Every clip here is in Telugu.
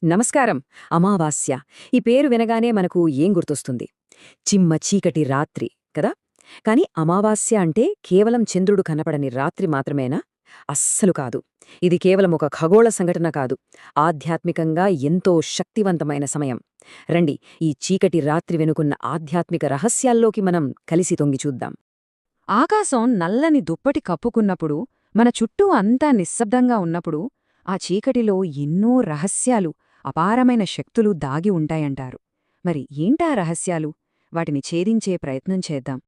నమస్కారం. అమావాస్య. ఈ పేరు వినగానే మనకు ఏం గుర్తొస్తుంది? చిమ్మ చీకటి రాత్రి కదా? కాని అమావాస్య అంటే కేవలం చంద్రుడు కనపడని రాత్రి మాత్రమేనా? అస్సలు కాదు. ఇది కేవలం ఒక ఖగోళ సంఘటన కాదు. ఆధ్యాత్మికంగా ఎంతో శక్తివంతమైన సమయం. రండి, ఈ చీకటి రాత్రి వెనుకున్న ఆధ్యాత్మిక రహస్యాల్లోకి మనం కలిసి తొంగి చూద్దాం. ఆకాశం నల్లని దుప్పటి కప్పుకున్నప్పుడు, మన చుట్టూ అంతా నిశ్శబ్దంగా ఉన్నప్పుడు, ఆ చీకటిలో ఎన్నో రహస్యాలు, అపారమైన శక్తులు దాగి ఉంటాయంటారు. మరి ఏంటా రహస్యాలు? వాటిని ఛేదించే ప్రయత్నం చేద్దాం.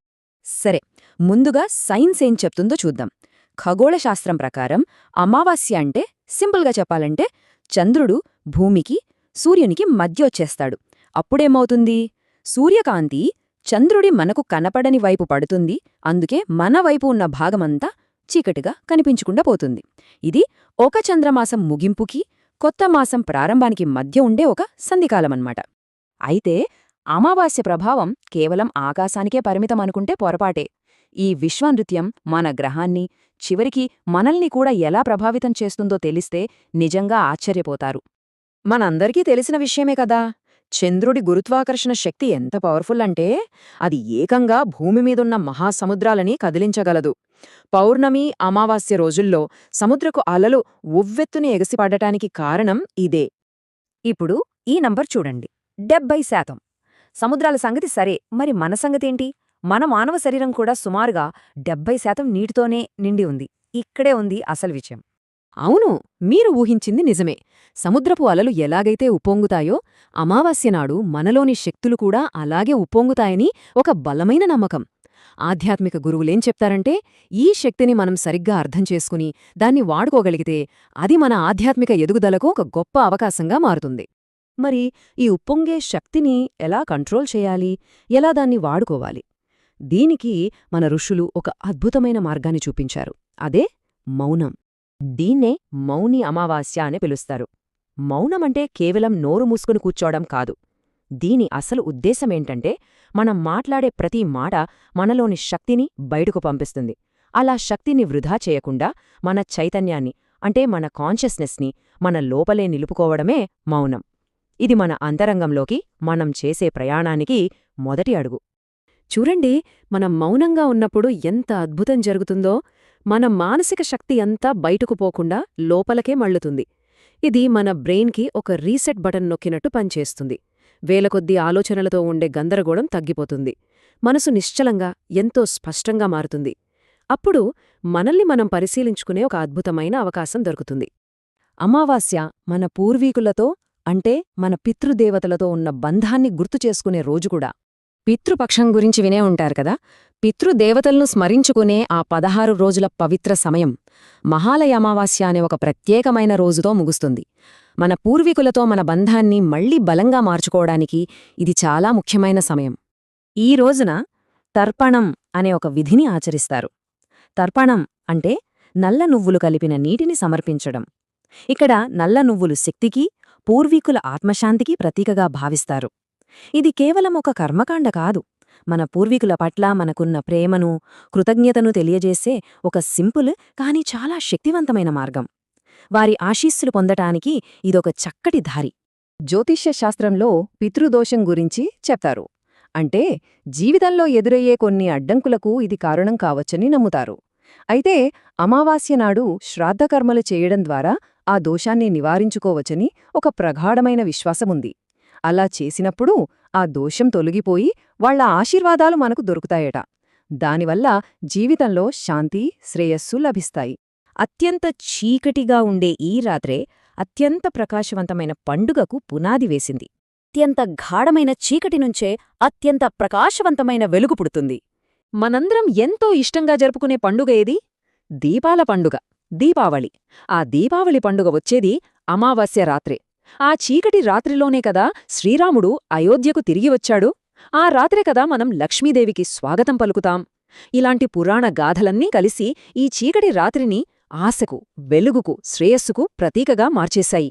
సరే, ముందుగా సైన్స్ ఏం చెప్తుందో చూద్దాం. ఖగోళశాస్త్రం ప్రకారం అమావాస్య అంటే సింపుల్గా చెప్పాలంటే చంద్రుడు భూమికి, సూర్యునికి మధ్య వచ్చేస్తాడు. అప్పుడేమవుతుంది? సూర్యకాంతి చంద్రుడి మనకు కనపడని వైపు పడుతుంది. అందుకే మన వైపు ఉన్న భాగమంతా చీకటిగా కనిపించకుండా పోతుంది. ఇది ఒక చంద్రమాసం ముగింపుకి, కొత్త మాసం ప్రారంభానికి మధ్య ఉండే ఒక సంధికాలమన్నమాట. అయితే అమావాస్య ప్రభావం కేవలం ఆకాశానికే పరిమితమనుకుంటే పొరపాటే. ఈ విశ్వనృత్యం మన గ్రహాన్ని, చివరికి మనల్ని కూడా ఎలా ప్రభావితం చేస్తుందో తెలిస్తే నిజంగా ఆశ్చర్యపోతారు. మనందరికీ తెలిసిన విషయమే కదా, చంద్రుడి గురుత్వాకర్షణ శక్తి ఎంత పవర్ఫుల్ అంటే అది ఏకంగా భూమి మీదున్న మహాసముద్రాలని కదిలించగలదు. పౌర్ణమి, అమావాస్య రోజుల్లో సముద్రపు అలలు ఉవ్వెత్తుని ఎగసిపడటానికి కారణం ఇదే. ఇప్పుడు ఈ నంబర్ చూడండి, 70%. సముద్రాల సంగతి సరే, మరి మన సంగతేంటి? మన మానవ శరీరం కూడా సుమారుగా 70% నీటితోనే నిండి ఉంది. ఇక్కడే ఉంది అసలు విషయం. అవును, మీరు ఊహించింది నిజమే. సముద్రపు అలలు ఎలాగైతే ఉప్పొంగుతాయో, అమావాస్యనాడు మనలోని శక్తులు కూడా అలాగే ఉప్పొంగుతాయని ఒక బలమైన నమ్మకం. ఆధ్యాత్మిక గురువులేం చెప్తారంటే, ఈ శక్తిని మనం సరిగ్గా అర్థం చేసుకుని దాన్ని వాడుకోగలిగితే అది మన ఆధ్యాత్మిక ఎదుగుదలకు ఒక గొప్ప అవకాశంగా మారుతుంది. మరి ఈ ఉప్పొంగే శక్తిని ఎలా కంట్రోల్ చేయాలి, ఎలా దాన్ని వాడుకోవాలి? దీనికి మన ఋషులు ఒక అద్భుతమైన మార్గాన్ని చూపించారు. అదే మౌనం. దీన్నే మౌని అమావాస్య అని పిలుస్తారు. మౌనమంటే కేవలం నోరు మూసుకుని కూర్చోవడం కాదు. దీని అసలు ఉద్దేశమేంటంటే, మనం మాట్లాడే ప్రతి మాట మనలోని శక్తిని బయటకు పంపిస్తుంది. అలా శక్తిని వృధా చేయకుండా మన చైతన్యాన్ని, అంటే మన కాన్షియస్నెస్ని మన లోపలే నిలుపుకోవడమే మౌనం. ఇది మన అంతరంగంలోకి మనం చేసే ప్రయాణానికి మొదటి అడుగు. చూడండి, మనం మౌనంగా ఉన్నప్పుడు ఎంత అద్భుతం జరుగుతుందో. మన మానసిక శక్తి అంతా బయటకు పోకుండా లోపలకే మళ్ళుతుంది. ఇది మన బ్రెయిన్కి ఒక రీసెట్ బటన్ నొక్కినట్టు పనిచేస్తుంది. వేలకొద్దీ ఆలోచనలతో ఉండే గందరగోళం తగ్గిపోతుంది. మనసు నిశ్చలంగా, ఎంతో స్పష్టంగా మారుతుంది. అప్పుడు మనల్ని మనం పరిశీలించుకునే ఒక అద్భుతమైన అవకాశం దొరుకుతుంది. అమావాస్య మన పూర్వీకులతో, అంటే మన పితృదేవతలతో ఉన్న బంధాన్ని గుర్తుచేసుకునే రోజుకూడా. పితృపక్షం గురించి వినే ఉంటారు కదా. పితృదేవతలను స్మరించుకునే ఆ 16 రోజుల పవిత్ర సమయం మహాలయ అమావాస్య అనే ఒక ప్రత్యేకమైన రోజుతో ముగుస్తుంది. మన పూర్వీకులతో మన బంధాన్ని మళ్లీ బలంగా మార్చుకోవడానికి ఇది చాలా ముఖ్యమైన సమయం. ఈ రోజున తర్పణం అనే ఒక విధిని ఆచరిస్తారు. తర్పణం అంటే నల్ల నువ్వులు కలిపిన నీటిని సమర్పించడం. ఇక్కడ నల్ల నువ్వులు శక్తికి, పూర్వీకుల ఆత్మశాంతికి ప్రతీకగా భావిస్తారు. ఇది కేవలం ఒక కర్మకాండ కాదు, మన పూర్వీకుల పట్ల మనకున్న ప్రేమను, కృతజ్ఞతను తెలియజేసే ఒక సింపుల్ కానీ చాలా శక్తివంతమైన మార్గం. వారి ఆశీస్సులు పొందటానికి ఇదొక చక్కటి దారి. జ్యోతిష్య శాస్త్రంలో పితృదోషం గురించి చెప్తారు. అంటే జీవితంలో ఎదురయ్యే కొన్ని అడ్డంకులకు ఇది కారణం కావచ్చని నమ్ముతారు. అయితే అమావాస్యనాడు శ్రాద్ధకర్మలు చేయడం ద్వారా ఆ దోషాన్ని నివారించుకోవచ్చని ఒక ప్రగాఢమైన విశ్వాసముంది. అలా చేసినప్పుడు ఆ దోషం తొలగిపోయి వాళ్ల ఆశీర్వాదాలు మనకు దొరుకుతాయట. దానివల్ల జీవితంలో శాంతి, శ్రేయస్సు లభిస్తాయి. అత్యంత చీకటిగా ఉండే ఈ రాత్రే అత్యంత ప్రకాశవంతమైన పండుగకు పునాది వేసింది. అత్యంత గాఢమైన చీకటి నుంచే అత్యంత ప్రకాశవంతమైన వెలుగు పుడుతుంది. మనందరం ఎంతో ఇష్టంగా జరుపుకునే పండుగ ఏది? దీపాల పండుగ, దీపావళి. ఆ దీపావళి పండుగ వచ్చేది అమావాస్య రాత్రే. ఆ చీకటి రాత్రిలోనే కదా శ్రీరాముడు అయోధ్యకు తిరిగి వచ్చాడు. ఆ రాత్రే కదా మనం లక్ష్మీదేవికి స్వాగతం పలుకుతాం. ఇలాంటి పురాణ గాథలన్నీ కలిసి ఈ చీకటి రాత్రిని ఆశకు, వెలుగుకు, శ్రేయస్సుకు ప్రతీకగా మార్చేశాయి.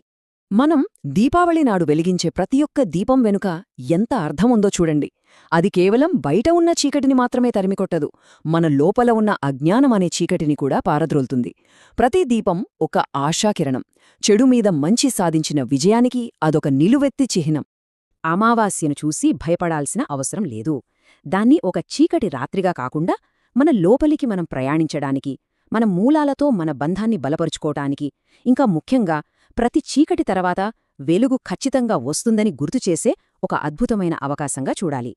మనం దీపావళి నాడు వెలిగించే ప్రతి ఒక్క దీపం వెనుక ఎంత అర్థముందో చూడండి. అది కేవలం బయట ఉన్న చీకటిని మాత్రమే తరిమికొట్టదు, మన లోపల ఉన్న అజ్ఞానమనే చీకటిని కూడా పారద్రోల్తుంది. ప్రతి దీపం ఒక ఆశాకిరణం, చెడు మీద మంచి సాధించిన విజయానికి అదొక నిలువెత్తి చిహ్నం. అమావాస్యను చూసి భయపడాల్సిన అవసరం లేదు. దాన్ని ఒక చీకటి రాత్రిగా కాకుండా మన లోపలికి మనం ప్రయాణించడానికి, మన మూలాలతో మన బంధాన్ని బలపరుచుకోటానికి, ఇంకా ముఖ్యంగా ప్రతి చీకటి తర్వాత వెలుగు ఖచ్చితంగా వస్తుందని గుర్తుచేసే ఒక అద్భుతమైన అవకాశంగా చూడాలి.